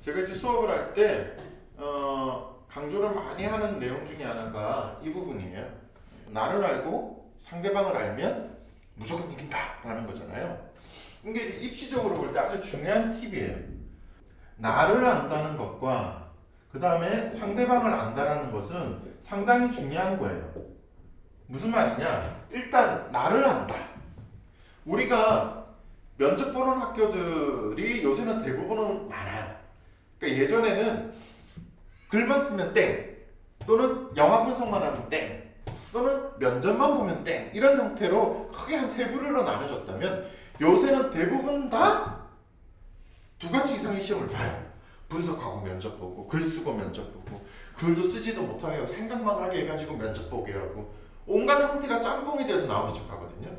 제가 이제 수업을 할 때 강조를 많이 하는 내용 중에 하나가 이 부분이에요. 나를 알고 상대방을 알면 무조건 이긴다라는 거잖아요. 이게 입시적으로 볼 때 아주 중요한 팁이에요. 나를 안다는 것과 그 다음에 상대방을 안다는 것은 상당히 중요한 거예요. 무슨 말이냐? 일단 나를 안다. 우리가 면접 보는 학교들이 요새는 대부분은 많아요. 그러니까 예전에는 글만 쓰면 땡, 또는 영화 분석만 하면 땡, 또는 면접만 보면 땡, 이런 형태로 크게 한 세 부류로 나눠졌다면 요새는 대부분 다 두 가지 이상의 시험을 봐요. 분석하고 면접 보고, 글 쓰고 면접 보고, 글도 쓰지도 못하게 하고 생각만 하게 해가지고 면접 보게 하고, 온갖 형태가 짬뽕이 돼서 나오기 시작하거든요.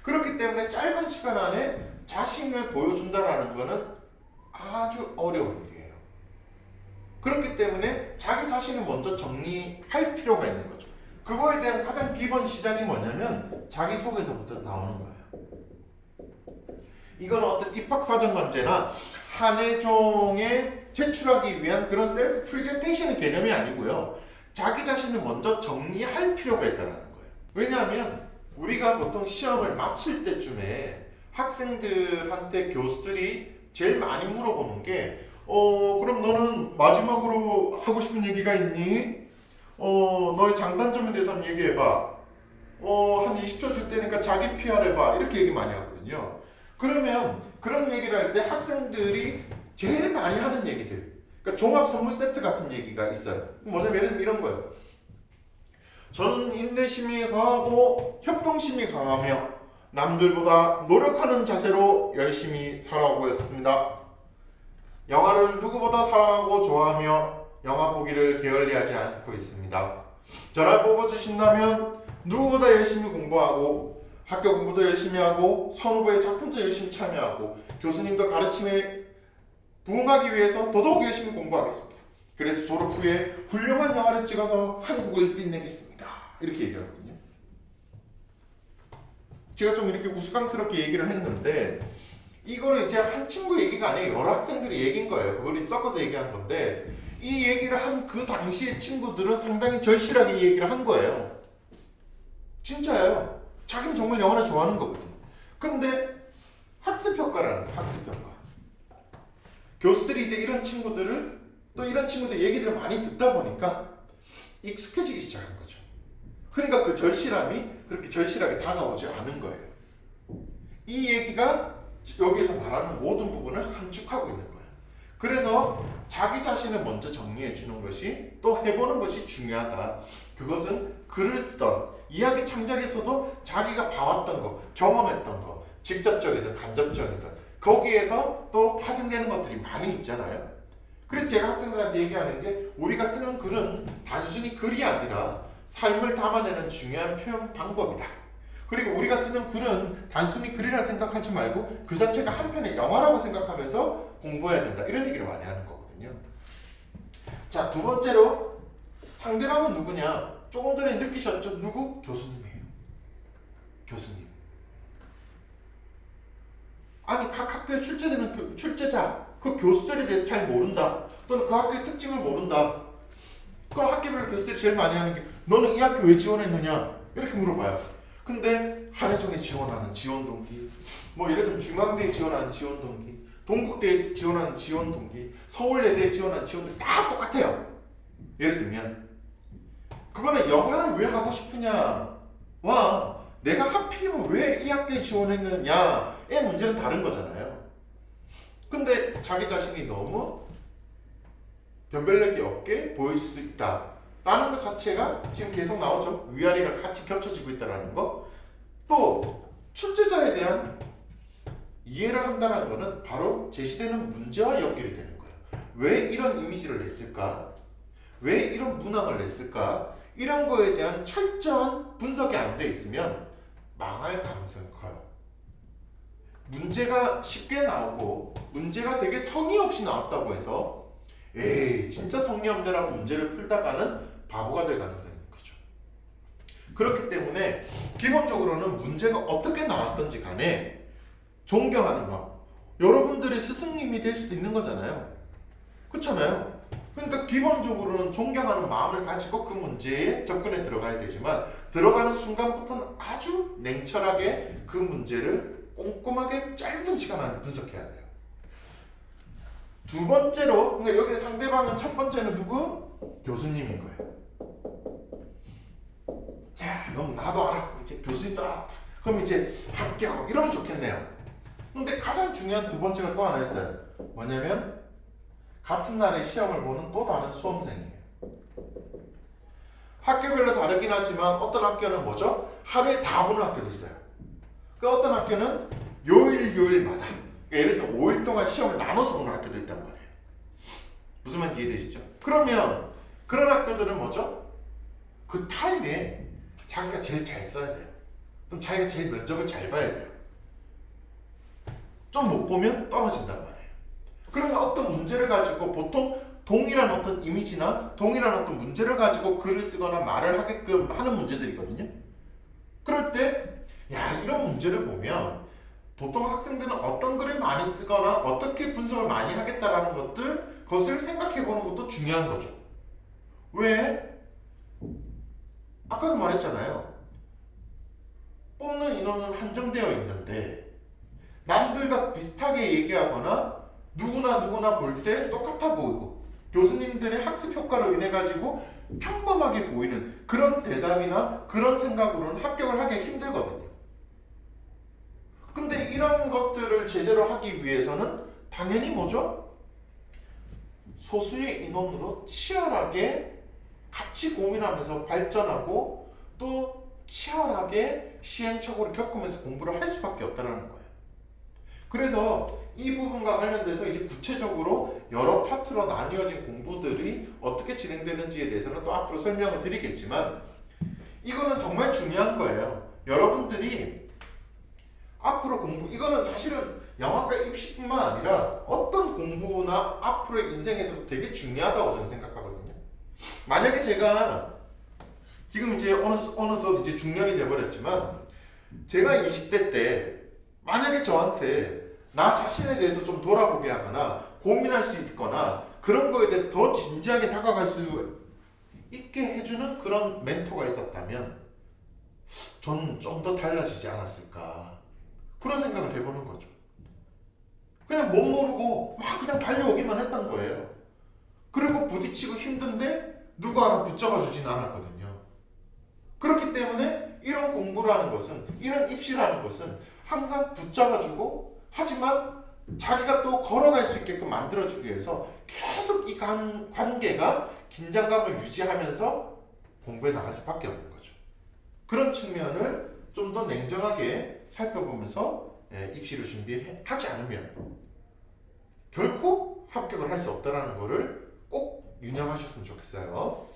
그렇기 때문에 짧은 시간 안에 자신을 보여준다라는 것은 아주 어려운 일이에요. 그렇기 때문에 자기 자신을 먼저 정리할 필요가 있는 거죠. 그거에 대한 가장 기본 시작이 뭐냐면 자기소개서부터 나오는 거예요. 이건 어떤 입학사정관제나 한해종에 제출하기 위한 그런 셀프 프레젠테이션의 개념이 아니고요. 자기 자신을 먼저 정리할 필요가 있다는 거예요. 왜냐하면 우리가 보통 시험을 마칠 때쯤에 학생들한테 교수들이 제일 많이 물어보는 게 그럼 너는 마지막으로 하고 싶은 얘기가 있니? 너의 장단점에 대해서 한번 얘기해봐. 한 20초 줄 테니까 자기 PR 해봐. 이렇게 얘기 많이 하거든요. 그러면 그런 얘기를 할 때 학생들이 제일 많이 하는 얘기들, 그러니까 종합 선물 세트 같은 얘기가 있어요. 뭐냐면 예를 들면 이런 거예요. 저는 인내심이 강하고 협동심이 강하며 남들보다 노력하는 자세로 열심히 살아오고 있습니다. 영화를 누구보다 사랑하고 좋아하며 영화 보기를 게을리하지 않고 있습니다. 저를 뽑아주신다면 누구보다 열심히 공부하고 학교 공부도 열심히 하고 선후보의 작품도 열심히 참여하고 교수님도 가르침에 부응하기 위해서 더더욱 열심히 공부하겠습니다. 그래서 졸업 후에 훌륭한 영화를 찍어서 한국을 빛내겠습니다. 이렇게 얘기하거든요. 제가 좀 이렇게 우스꽝스럽게 얘기를 했는데 이거는 이제 한 친구 얘기가 아니에요. 여러 학생들이 얘기인 거예요. 그걸 섞어서 얘기한 건데 이 얘기를 한 그 당시의 친구들은 상당히 절실하게 이 얘기를 한 거예요. 진짜예요. 자기는 정말 영화를 좋아하는 거거든. 근데 학습효과라는 학습효과. 교수들이 이제 이런 친구들을 또 이런 친구들 얘기들을 많이 듣다 보니까 익숙해지기 시작한 거죠. 그러니까 그 절실함이 그렇게 절실하게 다가오지 않은 거예요. 이 얘기가 여기에서 말하는 모든 부분을 함축하고 있는 거예요. 그래서 자기 자신을 먼저 정리해 주는 것이 또 해보는 것이 중요하다. 그것은 글을 쓰던 이야기 창작에서도 자기가 봐왔던 거, 경험했던 거, 직접적이든 간접적이든 거기에서 또 파생되는 것들이 많이 있잖아요. 그래서 제가 학생들한테 얘기하는 게 우리가 쓰는 글은 단순히 글이 아니라 삶을 담아내는 중요한 표현 방법이다. 그리고 우리가 쓰는 글은 단순히 글이라 생각하지 말고 그 자체가 한편의 영화라고 생각하면서 공부해야 된다. 이런 얘기를 많이 하는 거거든요. 자, 두 번째로 상대방은 누구냐? 조금 전에 느끼셨죠? 누구? 교수님이에요. 교수님. 아니 각 학교에 출제되는 출제자, 그 교수들에 대해서 잘 모른다. 또는 그 학교의 특징을 모른다. 그 학교별 교수들이 제일 많이 하는 게 너는 이 학교 왜 지원했느냐? 이렇게 물어봐요. 근데 한해종에 지원하는 지원 동기, 뭐 예를 들면 중앙대에 지원하는 지원 동기, 동국대에 지원하는 지원 동기, 서울예대에 지원하는 지원 동기 다 똑같아요. 예를 들면 그거는 영화를 왜 하고 싶으냐와 내가 하필이면 왜 이 학교에 지원했느냐의 문제는 다른 거잖아요. 근데 자기 자신이 너무 변별력이 없게 보여줄 수 있다 라는 것 자체가 지금 계속 나오죠. 위아래가 같이 겹쳐지고 있다는 거. 또 출제자에 대한 이해를 한다는 것은 바로 제시되는 문제와 연결이 되는 거예요. 왜 이런 이미지를 냈을까? 왜 이런 문항을 냈을까? 이런 거에 대한 철저한 분석이 안 돼 있으면 망할 가능성이 커요. 문제가 쉽게 나오고 문제가 되게 성의 없이 나왔다고 해서 에이 진짜 성의 없네라고 문제를 풀다가는 바보가 될 가능성이 있는 거죠. 그렇기 때문에 기본적으로는 문제가 어떻게 나왔던지 간에 존경하는 마음. 여러분들의 스승님이 될 수도 있는 거잖아요. 그렇잖아요. 그러니까 기본적으로는 존경하는 마음을 가지고 그 문제에 접근해 들어가야 되지만 들어가는 순간부터는 아주 냉철하게 그 문제를 꼼꼼하게 짧은 시간 안에 분석해야 돼요. 두 번째로, 그러니까 여기 상대방은 첫 번째는 누구? 교수님인 거예요. 자, 그럼 나도 알았고 이제 교수님도 알았다. 그럼 이제 합격 이러면 좋겠네요. 근데 가장 중요한 두 번째가 또 하나 있어요. 뭐냐면 같은 날에 시험을 보는 또 다른 수험생이에요. 학교별로 다르긴 하지만 어떤 학교는 뭐죠? 하루에 다 보는 학교도 있어요. 그 어떤 학교는 요일마다, 그러니까 예를 들어 5일 동안 시험을 나눠서 보는 학교도 있단 말이에요. 무슨 말인지 이해되시죠? 그러면 그런 학교들은 뭐죠? 그 타임에 자기가 제일 잘 써야 돼요. 그럼 자기가 제일 면접을 잘 봐야 돼요. 좀 못 보면 떨어진단 말이에요. 그러면 어떤 문제를 가지고 보통 동일한 어떤 이미지나 동일한 어떤 문제를 가지고 글을 쓰거나 말을 하게끔 하는 문제들이거든요. 그럴 때, 야, 이런 문제를 보면 보통 학생들은 어떤 글을 많이 쓰거나 어떻게 분석을 많이 하겠다라는 것을 생각해 보는 것도 중요한 거죠. 왜? 아까도 말했잖아요. 뽑는 인원은 한정되어 있는데 남들과 비슷하게 얘기하거나 누구나 볼 때 똑같아 보이고 교수님들의 학습 효과로 인해 가지고 평범하게 보이는 그런 대답이나 그런 생각으로는 합격을 하기 힘들거든요. 근데 이런 것들을 제대로 하기 위해서는 당연히 뭐죠? 소수의 인원으로 치열하게 같이 고민하면서 발전하고 또 치열하게 시행착오를 겪으면서 공부를 할 수밖에 없다는 거예요. 그래서 이 부분과 관련돼서 이제 구체적으로 여러 파트로 나뉘어진 공부들이 어떻게 진행되는지에 대해서는 또 앞으로 설명을 드리겠지만 이거는 정말 중요한 거예요. 여러분들이 앞으로 이거는 사실은 영화과 입시뿐만 아니라 어떤 공부나 앞으로의 인생에서도 되게 중요하다고 저는 생각하거든요. 만약에 제가 지금 이제 어느덧 이제 중년이 돼버렸지만 제가 20대 때 만약에 저한테 나 자신에 대해서 좀 돌아보게 하거나 고민할 수 있거나 그런 거에 대해서 더 진지하게 다가갈 수 있게 해주는 그런 멘토가 있었다면 저는 좀 더 달라지지 않았을까 그런 생각을 해보는 거죠. 그냥 못 모르고 막 그냥 달려오기만 했던 거예요. 그리고 부딪히고 힘든데 누구 하나 붙잡아 주진 않았거든요. 그렇기 때문에 이런 공부라는 것은, 이런 입시라는 것은 항상 붙잡아주고 하지만 자기가 또 걸어갈 수 있게끔 만들어주기 위해서 계속 이 관계가 긴장감을 유지하면서 공부해 나갈 수밖에 없는 거죠. 그런 측면을 좀 더 냉정하게 살펴보면서 입시를 준비하지 않으면 결코 합격을 할 수 없다는 것을 꼭 유념하셨으면 좋겠어요.